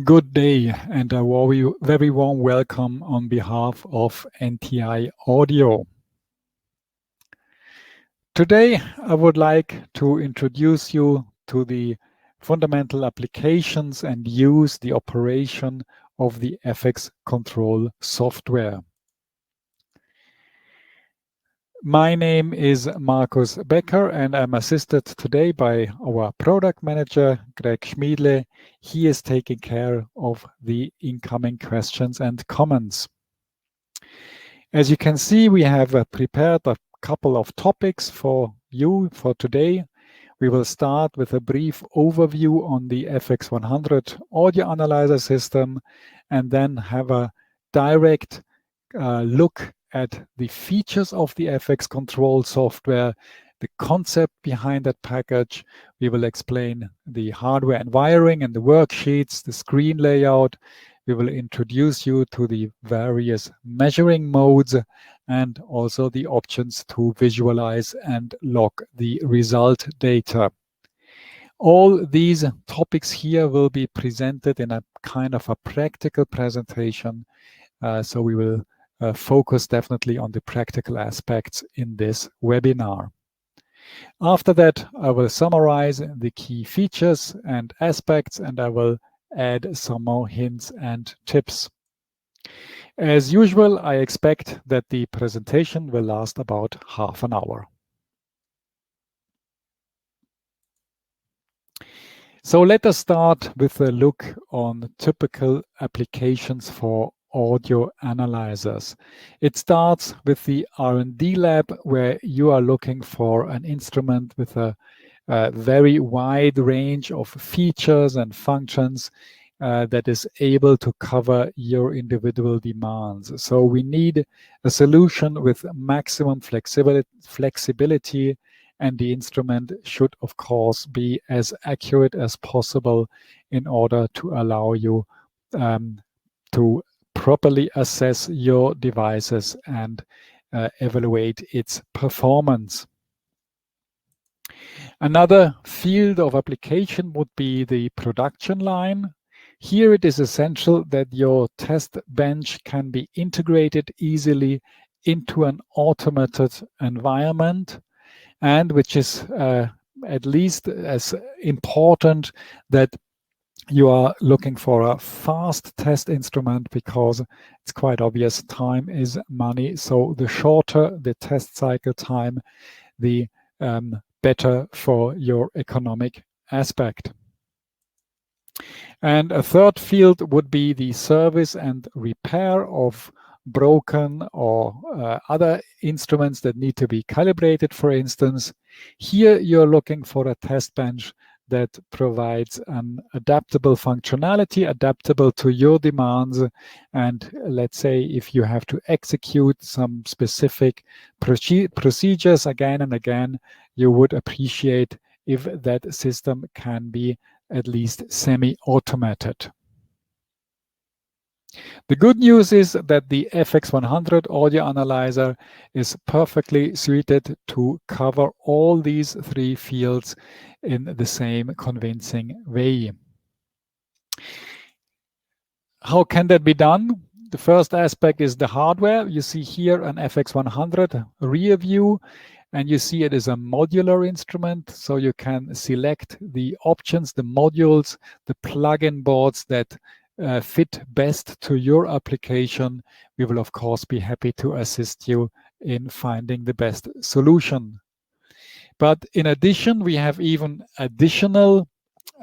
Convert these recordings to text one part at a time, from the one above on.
Good day and a very warm welcome on behalf of NTI Audio. Today, I would like to introduce you to the fundamental applications and use the operation of the FX Control software. My name is Markus Becker and I'm assisted today by our product manager, Greg Schmiedle. He is taking care of the incoming questions and comments. As you can see, we have prepared a couple of topics for you for today. We will start with a brief overview on the FX100 audio analyzer system and then have a direct look at the features of the FX Control software, the concept behind that package. We will explain the hardware and wiring and the worksheets, the screen layout. We will introduce you to the various measuring modes and also the options to visualize and log the result data. All these topics here will be presented in a kind of a practical presentation. So we will focus definitely on the practical aspects in this webinar. After that, I will summarize the key features and aspects, and I will add some more hints and tips. As usual, I expect that the presentation will last about half an hour. So let us start with a look on typical applications for audio analyzers. It starts with the R&D lab, where you are looking for an instrument with a very wide range of features and functions that is able to cover your individual demands. So we need a solution with maximum flexibility, and the instrument should, of course, be as accurate as possible in order to allow you to properly assess your devices and evaluate its performance. Another field of application would be the production line. Here it is essential that your test bench can be integrated easily into an automated environment, and which is at least as important, that you are looking for a fast test instrument, because it's quite obvious time is money. So the shorter the test cycle time, the better for your economic aspect. And a third field would be the service and repair of broken or other instruments that need to be calibrated, for instance. Here you're looking for a test bench that provides an adaptable functionality, adaptable to your demands. And let's say if you have to execute some specific procedures again and again, you would appreciate if that system can be at least semi-automated. The good news is that the FX100 audio analyzer is perfectly suited to cover all these three fields in the same convincing way. How can that be done? The first aspect is the hardware. You see here an FX100 rear view, and you see it is a modular instrument, so you can select the options, the modules, the plug-in boards that fit best to your application. We will, of course, be happy to assist you in finding the best solution. But in addition, we have even additional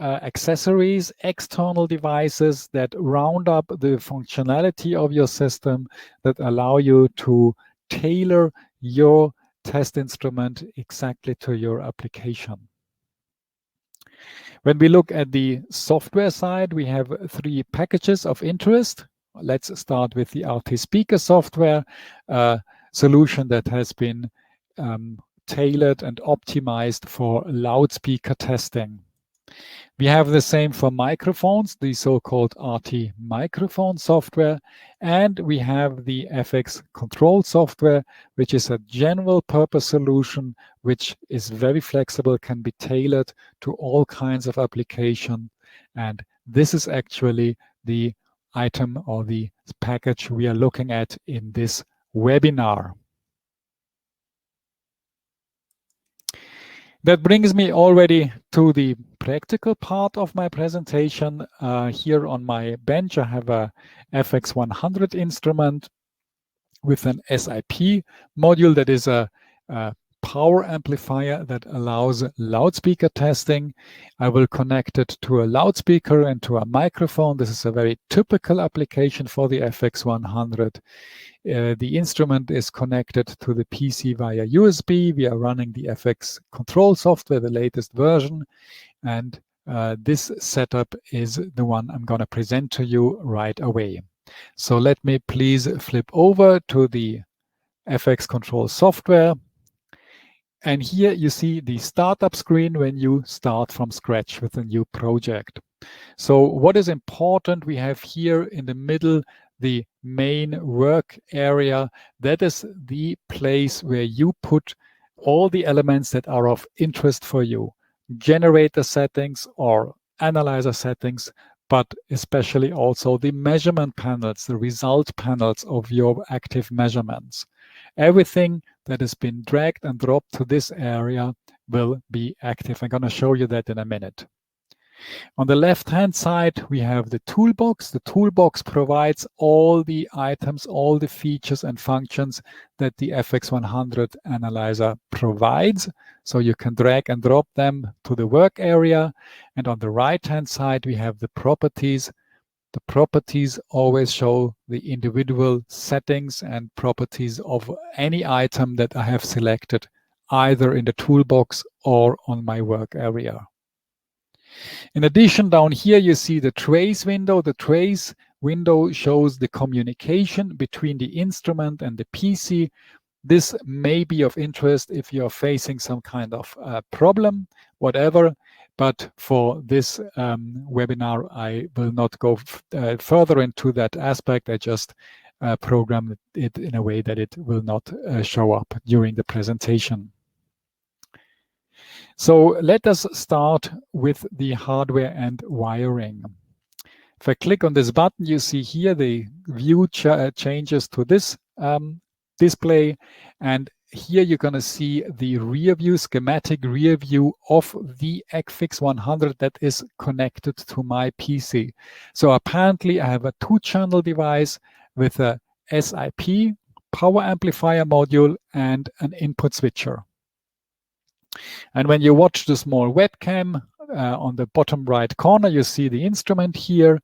accessories, external devices that round up the functionality of your system, that allow you to tailor your test instrument exactly to your application. When we look at the software side, we have three packages of interest. Let's start with the RT Speaker software, a solution that has been tailored and optimized for loudspeaker testing. We have the same for microphones, the so-called RT microphone software, and we have the FX Control software, which is a general purpose solution which is very flexible, can be tailored to all kinds of application, and this is actually the item or the package we are looking at in this webinar. That brings me already to the practical part of my presentation. Here on my bench, I have a FX100 instrument with an SiP module that is a power amplifier that allows loudspeaker testing. I will connect it to a loudspeaker and to a microphone. This is a very typical application for the FX100. The instrument is connected to the PC via USB. We are running the FX control software, the latest version, and this setup is the one I'm going to present to you right away. So let me please flip over to the FX control software. And here you see the startup screen when you start from scratch with a new project. So what is important, we have here in the middle the main work area. That is the place where you put all the elements that are of interest for you. Generator settings or analyzer settings, but especially also the measurement panels, the result panels of your active measurements. Everything that has been dragged and dropped to this area will be active. I'm going to show you that in a minute. On the left-hand side, we have the toolbox. The toolbox provides all the items, all the features and functions that the FX100 analyzer provides. So you can drag and drop them to the work area. And on the right-hand side, we have the properties. The properties always show the individual settings and properties of any item that I have selected, either in the toolbox or on my work area. In addition, down here you see the trace window. The trace window shows the communication between the instrument and the PC. This may be of interest if you're facing some kind of problem, whatever. But for this webinar, I will not go further into that aspect. I just program it in a way that it will not show up during the presentation. So let us start with the hardware and wiring. If I click on this button, you see here the view changes to this display. And here you're going to see the rear view, schematic rear view of the FX100 that is connected to my PC. So apparently I have a 2-channel device with a SiP power amplifier module and an input switcher. And when you watch the small webcam on the bottom right corner, you see the instrument here.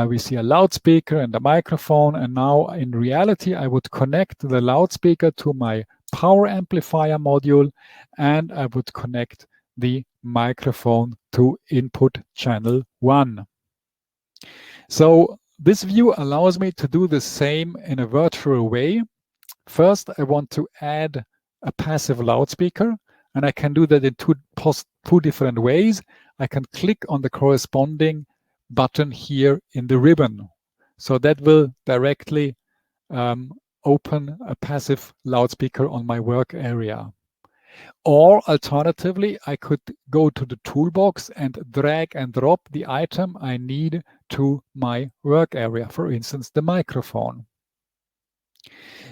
We see a loudspeaker and a microphone. And now in reality, I would connect the loudspeaker to my power amplifier module, and I would connect the microphone to input channel 1. So this view allows me to do the same in a virtual way. First, I want to add a passive loudspeaker, and I can do that in two different ways. I can click on the corresponding button here in the ribbon. So that will directly open a passive loudspeaker on my work area. Or alternatively, I could go to the toolbox and drag and drop the item I need to my work area, for instance, the microphone.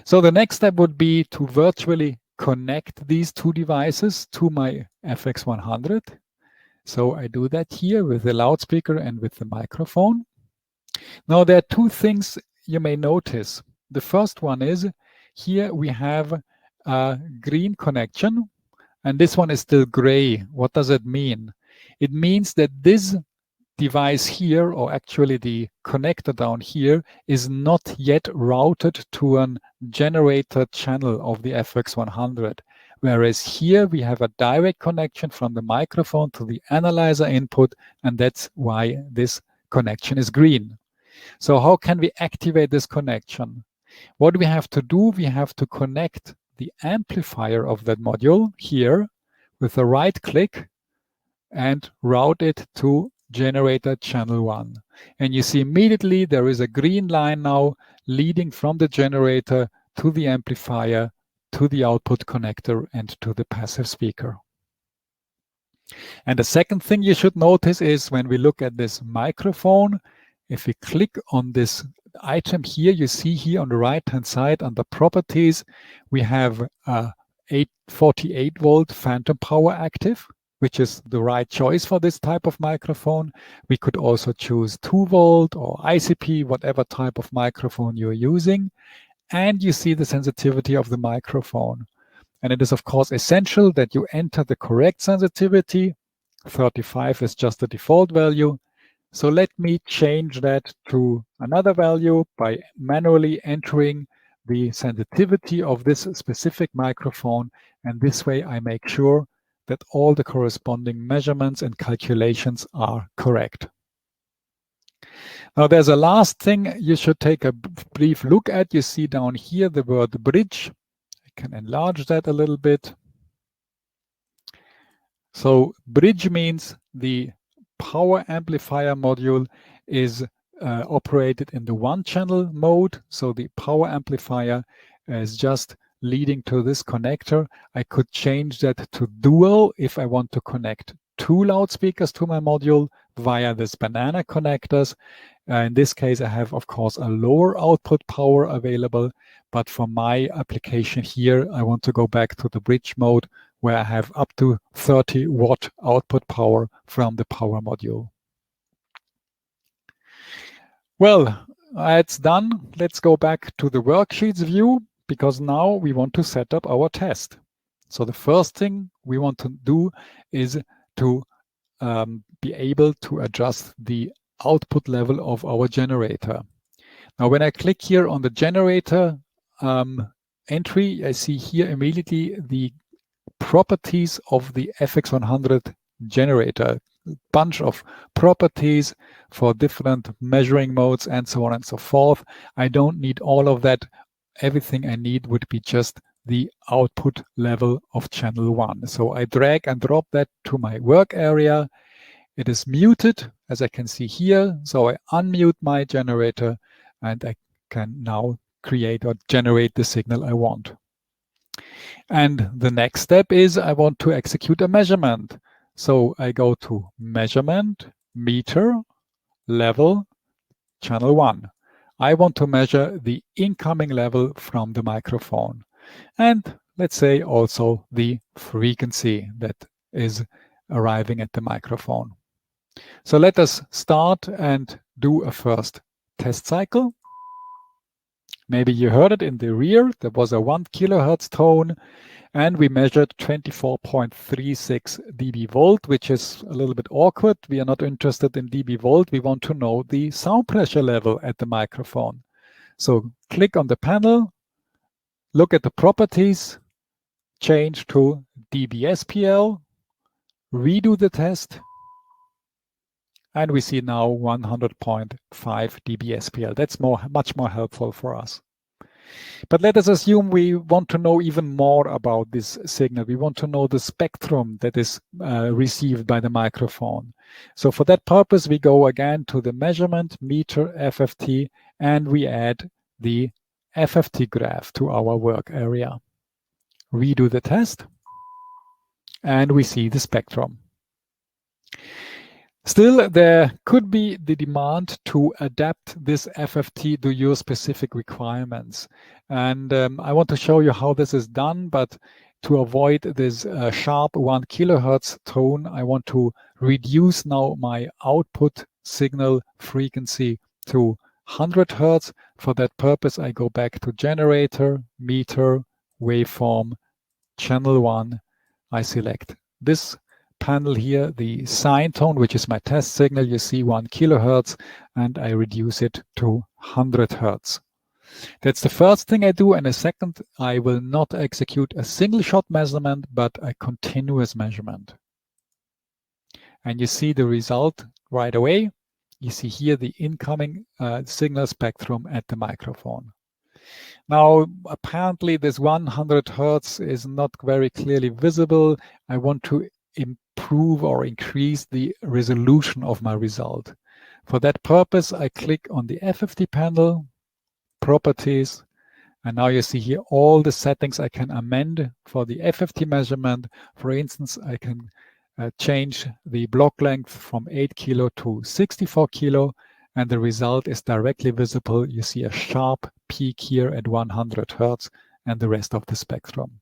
So the next step would be to virtually connect these two devices to my FX100. So I do that here with the loudspeaker and with the microphone. Now there are two things you may notice. The first one is here we have a green connection, and this one is still gray. What does it mean? It means that this device here, or actually the connector down here, is not yet routed to a generator channel of the FX100. Whereas here we have a direct connection from the microphone to the analyzer input, and that's why this connection is green. So how can we activate this connection? What we have to do, we have to connect the amplifier of that module here with a right click and route it to generator channel 1. And you see immediately there is a green line now leading from the generator to the amplifier, to the output connector, and to the passive speaker. And the second thing you should notice is when we look at this microphone, if we click on this item here, you see here on the right-hand side under properties, we have a 48 volt phantom power active, which is the right choice for this type of microphone. We could also choose 2 volt or ICP, whatever type of microphone you're using. And you see the sensitivity of the microphone. And it is, of course, essential that you enter the correct sensitivity. 35 is just the default value. So let me change that to another value by manually entering the sensitivity of this specific microphone. And this way I make sure that all the corresponding measurements and calculations are correct. Now there's a last thing you should take a brief look at. You see down here the word bridge. I can enlarge that a little bit. So bridge means the power amplifier module is operated in the one channel mode. So the power amplifier is just leading to this connector. I could change that to dual if I want to connect 2 loudspeakers to my module via this banana connectors. In this case, I have, of course, a lower output power available, but for my application here, I want to go back to the bridge mode where I have up to 30 watt output power from the power module. Well, it's done. Let's go back to the worksheets view, because now we want to set up our test. So the first thing we want to do is to be able to adjust the output level of our generator. Now, when I click here on the generator entry, I see here immediately the properties of the FX100 generator, a bunch of properties for different measuring modes and so on and so forth. I don't need all of that. Everything I need would be just the output level of channel 1. So I drag and drop that to my work area. It is muted, as I can see here. So I unmute my generator and I can now create or generate the signal I want. And the next step is I want to execute a measurement. So I go to measurement, meter, level, channel 1. I want to measure the incoming level from the microphone. And let's say also the frequency that is arriving at the microphone. So let us start and do a first test cycle. Maybe you heard it in the rear. There was a 1 kilohertz tone, and we measured 24.36 dB volt, which is a little bit awkward. We are not interested in dB volt. We want to know the sound pressure level at the microphone. So click on the panel, look at the properties, change to dBSPL, redo the test, and we see now 100.5 dBSPL. That's much more helpful for us. But let us assume we want to know even more about this signal. We want to know the spectrum that is received by the microphone. So for that purpose, we go again to the measurement, meter, FFT, and we add the FFT graph to our work area. Redo the test, and we see the spectrum. Still, there could be the demand to adapt this FFT to your specific requirements. And I want to show you how this is done, but to avoid this sharp 1 kilohertz tone, I want to reduce now my output signal frequency to 100 hertz. For that purpose, I go back to generator, meter, waveform, channel 1. I select this panel here, the sine tone, which is my test signal. You see 1 kilohertz, and I reduce it to 100 hertz. That's the first thing I do. And the second, I will not execute a single shot measurement, but a continuous measurement. And you see the result right away. You see here the incoming signal spectrum at the microphone. Now, apparently this 100 hertz is not very clearly visible. I want to improve or increase the resolution of my result. For that purpose, I click on the FFT panel, properties, and now you see here all the settings I can amend for the FFT measurement. For instance, I can change the block length from 8 kilo to 64 kilo, and the result is directly visible. You see a sharp peak here at 100 Hertz and the rest of the spectrum.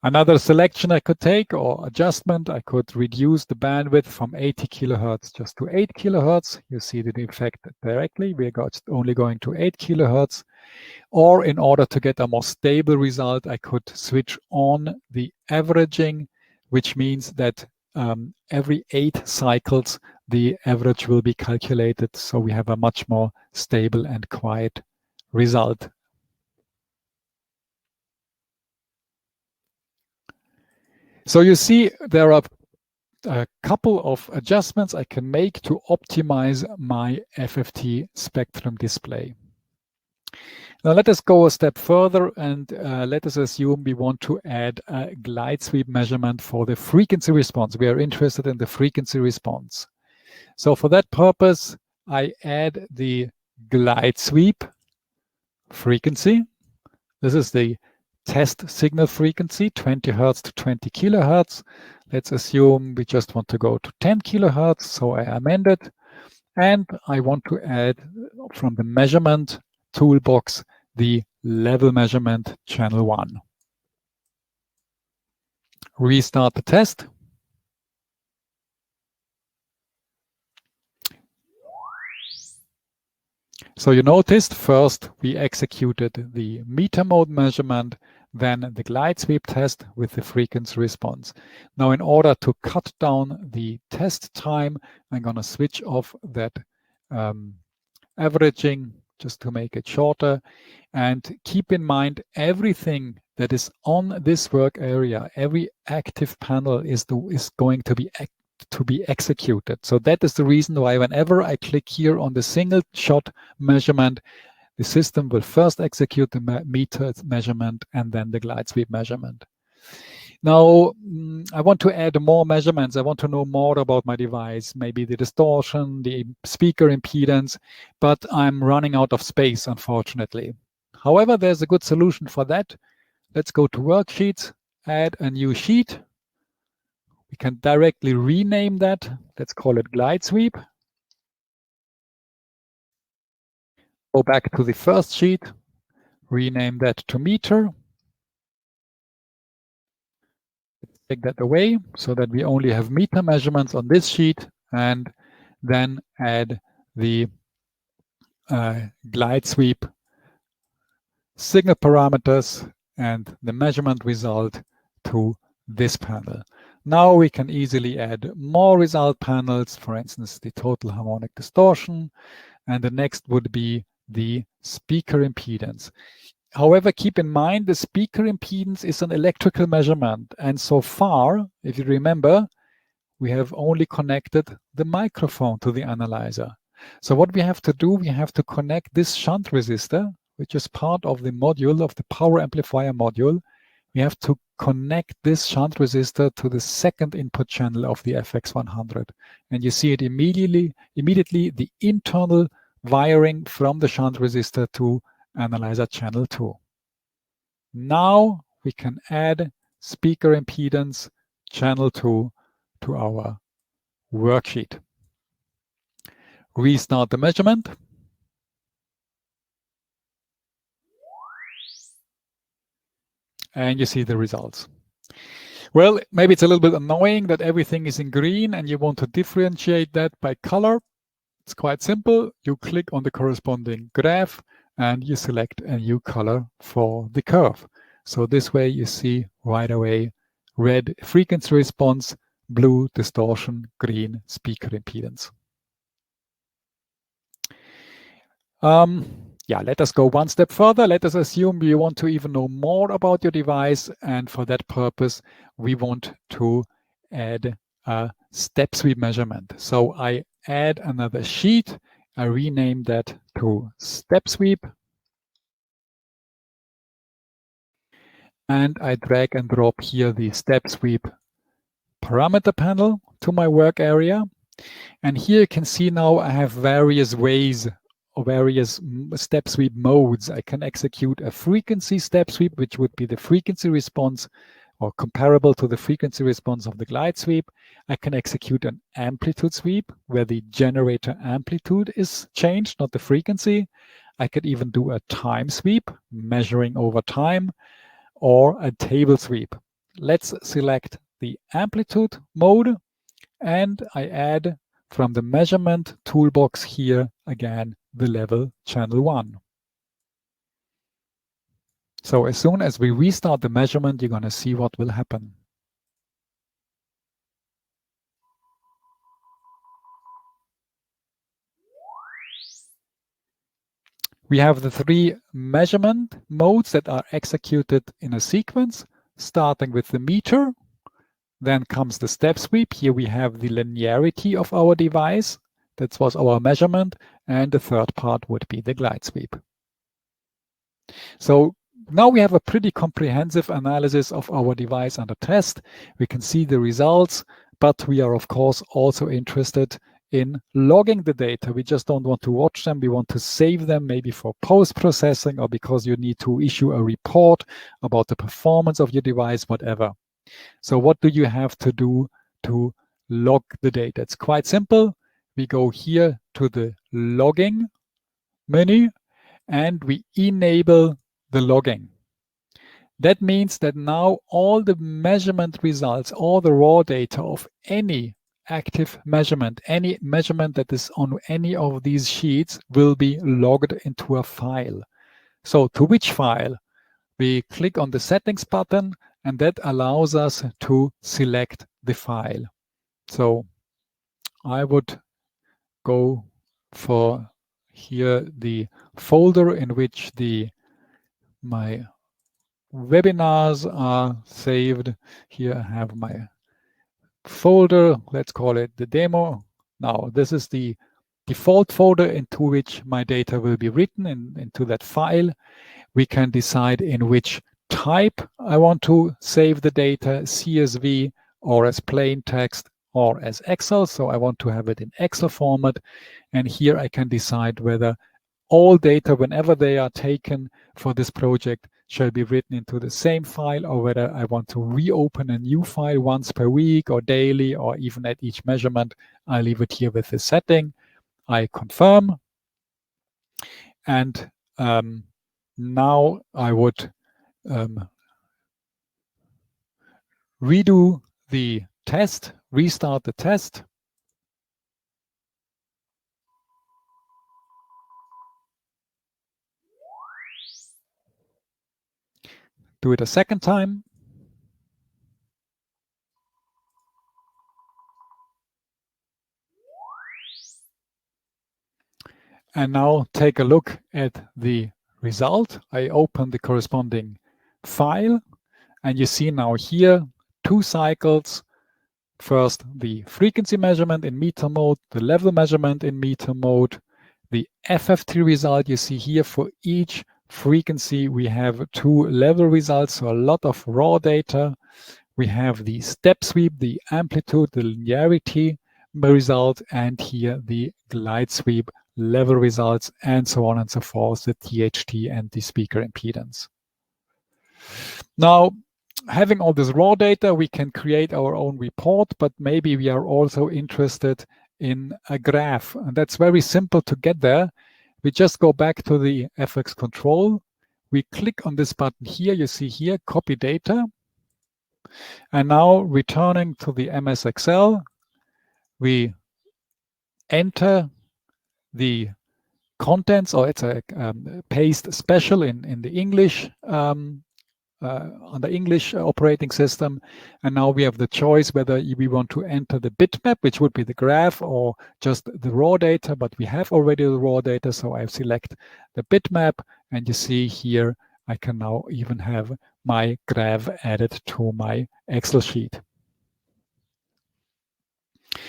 Another selection I could take, or adjustment, I could reduce the bandwidth from 80 kilohertz just to 8 kilohertz. You see the effect directly. We are only going to 8 kilohertz. Or in order to get a more stable result, I could switch on the averaging, which means that every 8 cycles, the average will be calculated. So we have a much more stable and quiet result. So you see, there are a couple of adjustments I can make to optimize my FFT spectrum display. Now let us go a step further and let us assume we want to add a glide sweep measurement for the frequency response. We are interested in the frequency response. So for that purpose, I add the glide sweep frequency. This is the test signal frequency, 20 Hertz to 20 kilohertz. Let's assume we just want to go to 10 kilohertz, so I amend it. And I want to add from the measurement toolbox the level measurement channel 1. Restart the test. So you noticed first we executed the meter mode measurement, then the glide sweep test with the frequency response. Now in order to cut down the test time, I'm going to switch off that averaging just to make it shorter. And keep in mind, everything that is on this work area, every active panel is going to be executed. So that is the reason why whenever I click here on the single shot measurement, the system will first execute the meter measurement and then the glide sweep measurement. Now, I want to add more measurements. I want to know more about my device, maybe the distortion, the speaker impedance, but I'm running out of space, unfortunately. However, there's a good solution for that. Let's go to Worksheets, add a new sheet. We can directly rename that. Let's call it glide sweep. Go back to the first sheet, rename that to meter. Take that away so that we only have meter measurements on this sheet, and then add the glide sweep signal parameters and the measurement result to this panel. Now we can easily add more result panels, for instance, the total harmonic distortion, and the next would be the speaker impedance. However, keep in mind the speaker impedance is an electrical measurement, and so far, if you remember, we have only connected the microphone to the analyzer. So what we have to do, we have to connect this shunt resistor, which is part of the module, of the power amplifier module. We have to connect this shunt resistor to the second input channel of the FX100. And you see it immediately the internal wiring from the shunt resistor to analyzer channel 2. Now we can add speaker impedance channel 2 to our worksheet. Restart the measurement. And you see the results. Well, maybe it's a little bit annoying that everything is in green and you want to differentiate that by color. It's quite simple. You click on the corresponding graph and you select a new color for the curve. So this way you see right away red frequency response, blue distortion, green speaker impedance. Yeah, let us go one step further. Let us assume we want to even know more about your device, and for that purpose we want to add a step sweep measurement. So I add another sheet. I rename that to step sweep. And I drag and drop here the step sweep parameter panel to my work area. And here you can see now I have various ways or various step sweep modes. I can execute a frequency step sweep, which would be the frequency response or comparable to the frequency response of the glide sweep. I can execute an amplitude sweep where the generator amplitude is changed, not the frequency. I could even do a time sweep, measuring over time, or a table sweep. Let's select the amplitude mode, and I add from the measurement toolbox here again the level channel 1. So as soon as we restart the measurement, you're going to see what will happen. We have the 3 measurement modes that are executed in a sequence, starting with the meter. Then comes the step sweep. Here we have the linearity of our device. That was our measurement. And the third part would be the glide sweep. So now we have a pretty comprehensive analysis of our device under test. We can see the results, but we are of course also interested in logging the data. We just don't want to watch them. We want to save them maybe for post-processing or because you need to issue a report about the performance of your device, whatever. So what do you have to do to log the data? It's quite simple. We go here to the logging menu and we enable the logging. That means that now all the measurement results, all the raw data of any active measurement, any measurement that is on any of these sheets will be logged into a file. So to which file? We click on the settings button and that allows us to select the file. So I would go for here the folder in which my webinars are saved. Here I have my folder, let's call it the demo. Now this is the default folder into which my data will be written into that file. We can decide in which type I want to save the data, CSV or as plain text or as Excel. So I want to have it in Excel format. And here I can decide whether all data, whenever they are taken for this project, shall be written into the same file or whether I want to reopen a new file once per week or daily or even at each measurement. I leave it here with the setting. I confirm. And now I would redo the test, restart the test. Do it a second time. And now take a look at the result. I open the corresponding file and you see now here 2 cycles. First, the frequency measurement in meter mode, the level measurement in meter mode, the FFT result you see here. For each frequency we have 2 level results, so a lot of raw data. We have the step sweep, the amplitude, the linearity result, and here the glide sweep level results, and so on and so forth, the THT and the speaker impedance. Now, having all this raw data, we can create our own report, but maybe we are also interested in a graph. And that's very simple to get there. We just go back to the FX control. We click on this button here. You see here, copy data. And now returning to the MS Excel, we enter the contents, or it's a paste special in the English on the English operating system. And now we have the choice whether we want to enter the bitmap, which would be the graph, or just the raw data, but we have already the raw data. So I select the bitmap and you see here, I can now even have my graph added to my Excel sheet.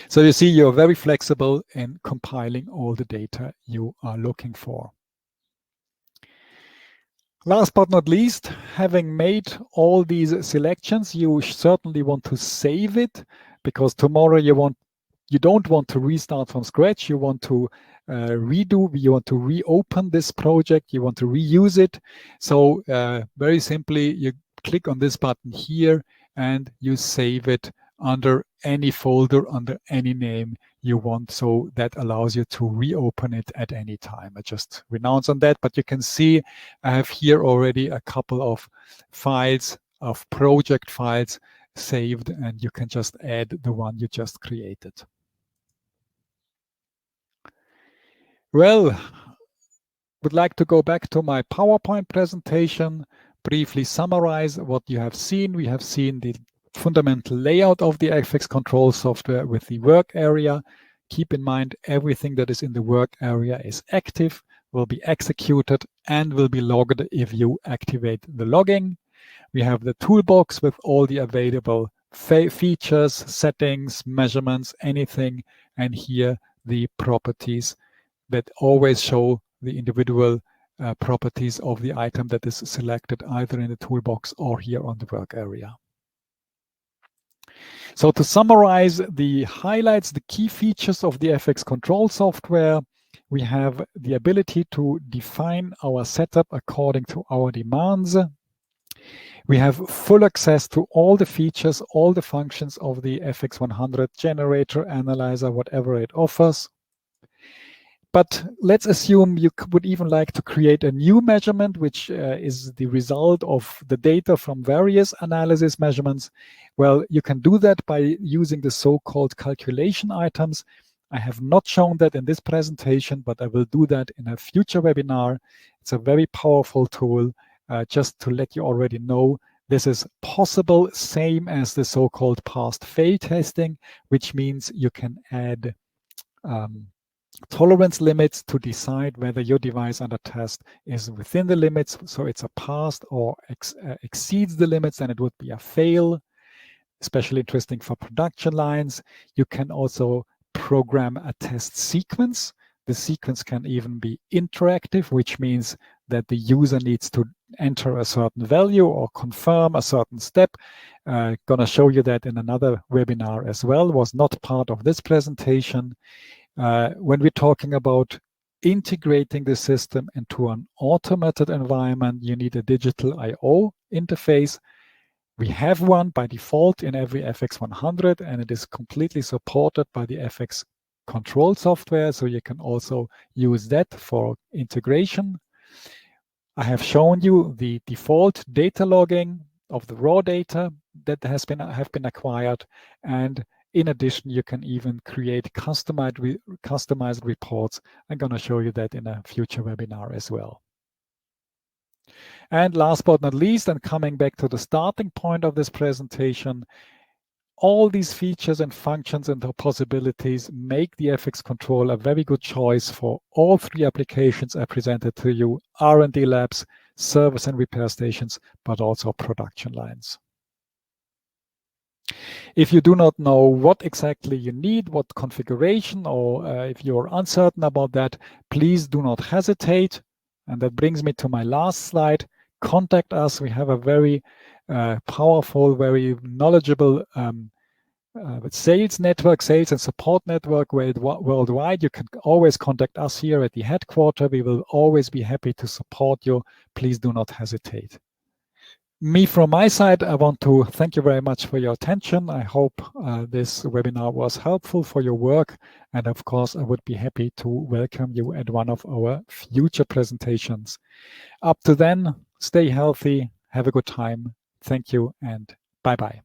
So you see, you're very flexible in compiling all the data you are looking for. Last but not least, having made all these selections, you certainly want to save it, because tomorrow you don't want to restart from scratch. You want to redo, you want to reopen this project, you want to reuse it. So very simply, you click on this button here and you save it under any folder, under any name you want. So that allows you to reopen it at any time. I just renounce on that, but you can see I have here already a couple of files, of project files saved, and you can just add the one you just created. Well, would like to go back to my PowerPoint presentation, briefly summarize what you have seen. We have seen the fundamental layout of the FX control software with the work area. Keep in mind, everything that is in the work area is active, will be executed, and will be logged if you activate the logging. We have the toolbox with all the available features, settings, measurements, anything, and here the properties that always show the individual properties of the item that is selected either in the toolbox or here on the work area. So to summarize the highlights, the key features of the FX control software, we have the ability to define our setup according to our demands. We have full access to all the features, all the functions of the FX100 generator, analyzer, whatever it offers. But let's assume you would even like to create a new measurement, which is the result of the data from various analysis measurements. Well, you can do that by using the so-called calculation items. I have not shown that in this presentation, but I will do that in a future webinar. It's a very powerful tool. Just to let you already know, this is possible, same as the so-called pass-fail testing, which means you can add tolerance limits to decide whether your device under test is within the limits. So it's a passed or exceeds the limits, then it would be a fail. Especially interesting for production lines. You can also program a test sequence. The sequence can even be interactive, which means that the user needs to enter a certain value or confirm a certain step. Gonna show you that in another webinar as well. Was not part of this presentation. When we're talking about integrating the system into an automated environment, you need a digital I/O interface. We have one by default in every FX100, and it is completely supported by the FX control software, so you can also use that for integration. I have shown you the default data logging of the raw data that have been acquired, and in addition, you can even create customized reports. I'm going to show you that in a future webinar as well. And last but not least, and coming back to the starting point of this presentation, all these features and functions and the possibilities make the FX Control a very good choice for all three applications I presented to you: R&D labs, service and repair stations, but also production lines. If you do not know what exactly you need, what configuration, or if you're uncertain about that, please do not hesitate. And that brings me to my last slide. Contact us. We have a very powerful, very knowledgeable sales network, sales and support network worldwide. You can always contact us here at the headquarters. We will always be happy to support you. Please do not hesitate. Me from my side, I want to thank you very much for your attention. I hope this webinar was helpful for your work. And of course, I would be happy to welcome you at one of our future presentations. Up to then, stay healthy, have a good time. Thank you and bye-bye.